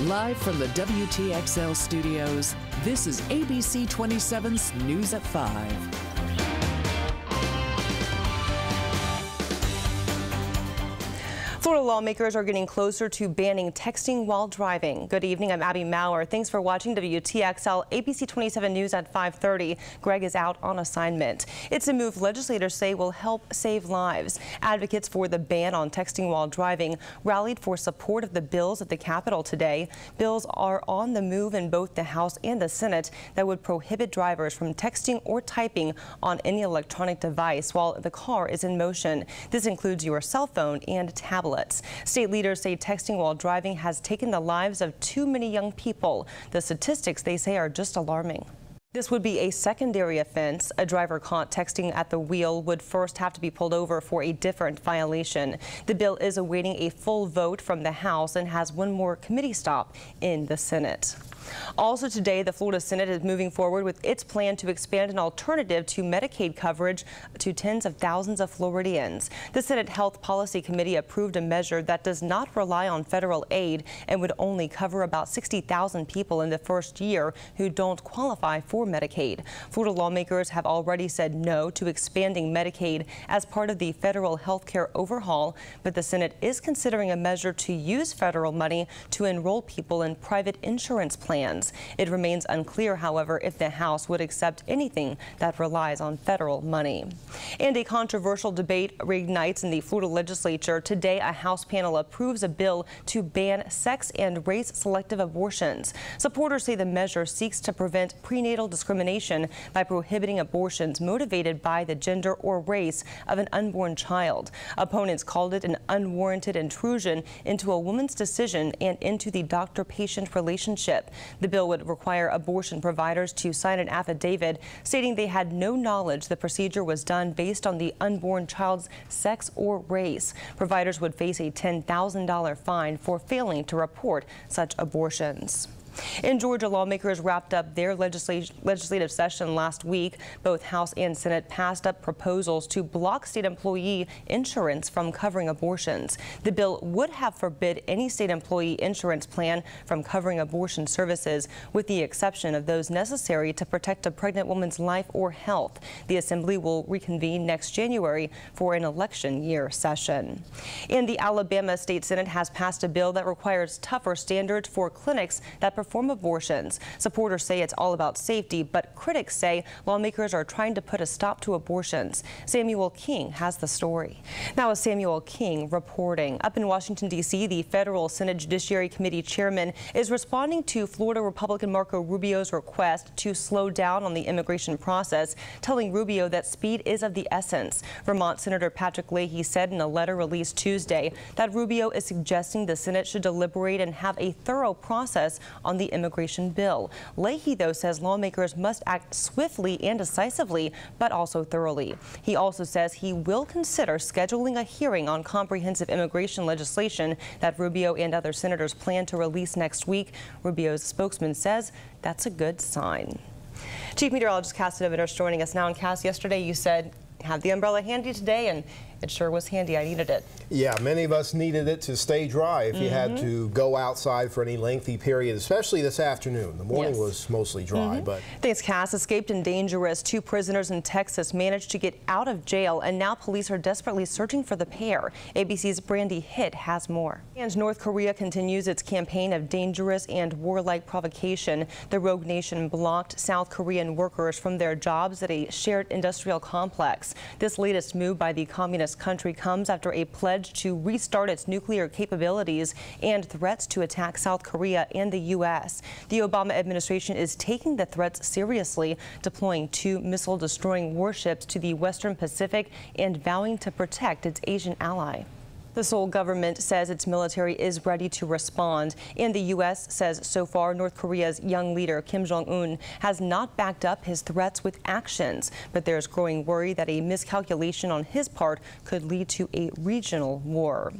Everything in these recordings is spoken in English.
Live from the WTXL studios, this is ABC 27's News at 5. Florida lawmakers are getting closer to banning texting while driving. Good evening, I'm Abby Maurer. Thanks for watching WTXL ABC 27 News at 5:30. Greg is out on assignment. It's a move legislators say will help save lives. Advocates for the ban on texting while driving rallied for support of the bills at the Capitol today. Bills are on the move in both the House and the Senate that would prohibit drivers from texting or typing on any electronic device while the car is in motion. This includes your cell phone and tablet. State leaders say texting while driving has taken the lives of too many young people. The statistics, they say, are just alarming. This would be a secondary offense. A driver caught texting at the wheel would first have to be pulled over for a different violation. The bill is awaiting a full vote from the House and has one more committee stop in the Senate. Also today, the Florida Senate is moving forward with its plan to expand an alternative to Medicaid coverage to tens of thousands of Floridians. The Senate Health Policy Committee approved a measure that does not rely on federal aid and would only cover about 60,000 people in the first year who don't qualify for Medicaid. Florida lawmakers have already said no to expanding Medicaid as part of the federal health care overhaul, but the Senate is considering a measure to use federal money to enroll people in private insurance plans. It remains unclear, however, if the House would accept anything that relies on federal money. And a controversial debate reignites in the Florida legislature. Today, a House panel approves a bill to ban sex and race-selective abortions. Supporters say the measure seeks to prevent prenatal discrimination by prohibiting abortions motivated by the gender or race of an unborn child. Opponents called it an unwarranted intrusion into a woman's decision and into the doctor-patient relationship. The bill would require abortion providers to sign an affidavit stating they had no knowledge the procedure was done based on the unborn child's sex or race. Providers would face a $10,000 fine for failing to report such abortions. In Georgia, lawmakers wrapped up their legislative session last week. Both House and Senate passed up proposals to block state employee insurance from covering abortions. The bill would have forbid any state employee insurance plan from covering abortion services, with the exception of those necessary to protect a pregnant woman's life or health. The Assembly will reconvene next January for an election year session. And the Alabama State Senate has passed a bill that requires tougher standards for clinics that perform abortions. Supporters say it's all about safety, but critics say lawmakers are trying to put a stop to abortions. Samuel King has the story. Now, Samuel King reporting. Up in Washington, D.C., the Federal Senate Judiciary Committee chairman is responding to Florida Republican Marco Rubio's request to slow down on the immigration process, telling Rubio that speed is of the essence. Vermont Senator Patrick Leahy said in a letter released Tuesday that Rubio is suggesting the Senate should deliberate and have a thorough process on the immigration bill. Leahy, though, says lawmakers must act swiftly and decisively, but also thoroughly. He also says he will consider scheduling a hearing on comprehensive immigration legislation that Rubio and other senators plan to release next week. Rubio's spokesman says that's a good sign. Chief Meteorologist Cass Divitters joining us now. And Cass, yesterday you said have the umbrella handy today, and it sure was handy. I needed it. Yeah, many of us needed it to stay dry if you had to go outside for any lengthy period, especially this afternoon. The morning was mostly dry. But thanks, Cass. Escaped and dangerous. Two prisoners in Texas managed to get out of jail, and now police are desperately searching for the pair. ABC's Brandy Hitt has more. And North Korea continues its campaign of dangerous and warlike provocation. The rogue nation blocked South Korean workers from their jobs at a shared industrial complex. This latest move by the communist country comes after a pledge to restart its nuclear capabilities and threats to attack South Korea and the U.S. The Obama administration is taking the threats seriously, deploying 2 missile-destroying warships to the Western Pacific and vowing to protect its Asian ally. The Seoul government says its military is ready to respond, and the U.S. says so far North Korea's young leader Kim Jong-un has not backed up his threats with actions. But there's growing worry that a miscalculation on his part could lead to a regional war.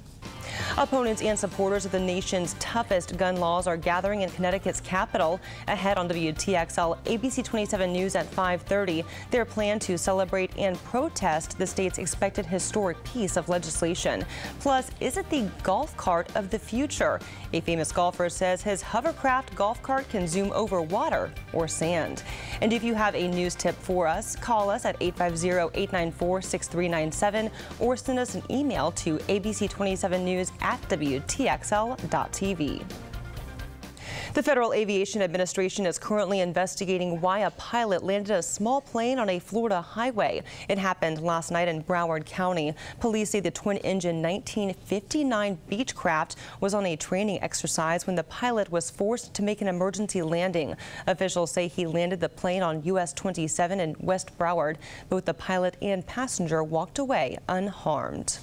Opponents and supporters of the nation's toughest gun laws are gathering in Connecticut's capital. Ahead on WTXL ABC 27 News at 5:30, their plan to celebrate and protest the state's expected historic piece of legislation. Plus, is it the golf cart of the future? A famous golfer says his hovercraft golf cart can zoom over water or sand. And if you have a news tip for us, call us at 850-894-6397 or send us an email to abc27news@wtxl.tv. The Federal Aviation Administration is currently investigating why a pilot landed a small plane on a Florida highway. It happened last night in Broward County. Police say the twin-engine 1959 Beechcraft was on a training exercise when the pilot was forced to make an emergency landing. Officials say he landed the plane on US 27 in West Broward. Both the pilot and passenger walked away unharmed.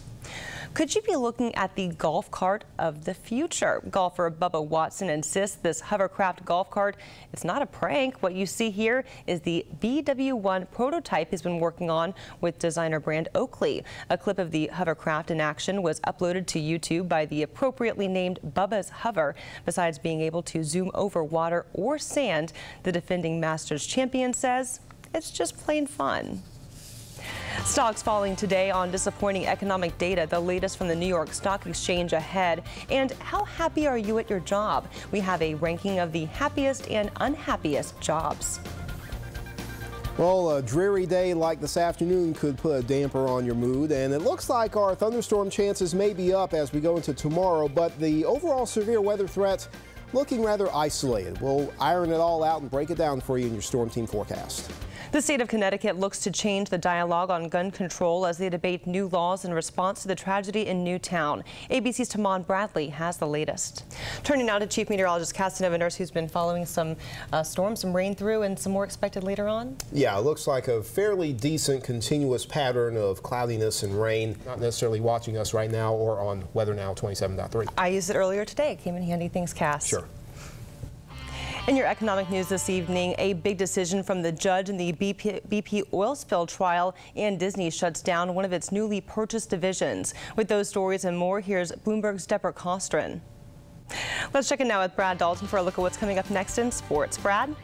Could you be looking at the golf cart of the future? Golfer Bubba Watson insists this hovercraft golf cart is not a prank. What you see here is the BW1 prototype he's been working on with designer brand Oakley. A clip of the hovercraft in action was uploaded to YouTube by the appropriately named Bubba's Hover. Besides being able to zoom over water or sand, the defending Masters champion says it's just plain fun. Stocks falling today on disappointing economic data, the latest from the New York Stock Exchange ahead. And how happy are you at your job? We have a ranking of the happiest and unhappiest jobs. Well, a dreary day like this afternoon could put a damper on your mood, and it looks like our thunderstorm chances may be up as we go into tomorrow, but the overall severe weather threat looking rather isolated. We'll iron it all out and break it down for you in your Storm Team forecast. The state of Connecticut looks to change the dialogue on gun control as they debate new laws in response to the tragedy in Newtown. ABC's Tamon Bradley has the latest. Turning now to Chief Meteorologist Casanova Nurse, who's been following some storms, some rain through, and some more expected later on. Yeah, it looks like a fairly decent continuous pattern of cloudiness and rain. Not necessarily watching us right now or on Weather Now 27.3. I used it earlier today. It came in handy. Thanks, Cass. Sure. In your economic news this evening, a big decision from the judge in the BP oil spill trial, and Disney shuts down one of its newly purchased divisions. With those stories and more, here's Bloomberg's Deborah Costrin. Let's check in now with Brad Dalton for a look at what's coming up next in sports. Brad?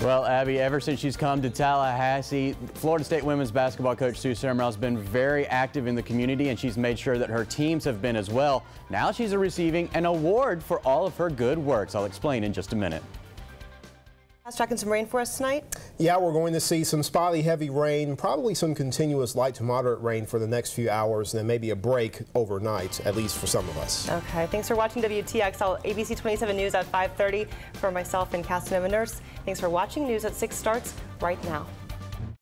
Well, Abby, ever since she's come to Tallahassee, Florida State women's basketball coach Sue Sermel has been very active in the community, and she's made sure that her teams have been as well. Now she's receiving an award for all of her good works. I'll explain in just a minute. Tracking some rain for us tonight? Yeah, we're going to see some spotty heavy rain, probably some continuous light to moderate rain for the next few hours, and then maybe a break overnight, at least for some of us. Okay, thanks for watching WTXL ABC 27 News at 5:30. For myself and Casanova Nurse, thanks for watching. News at 6 starts right now.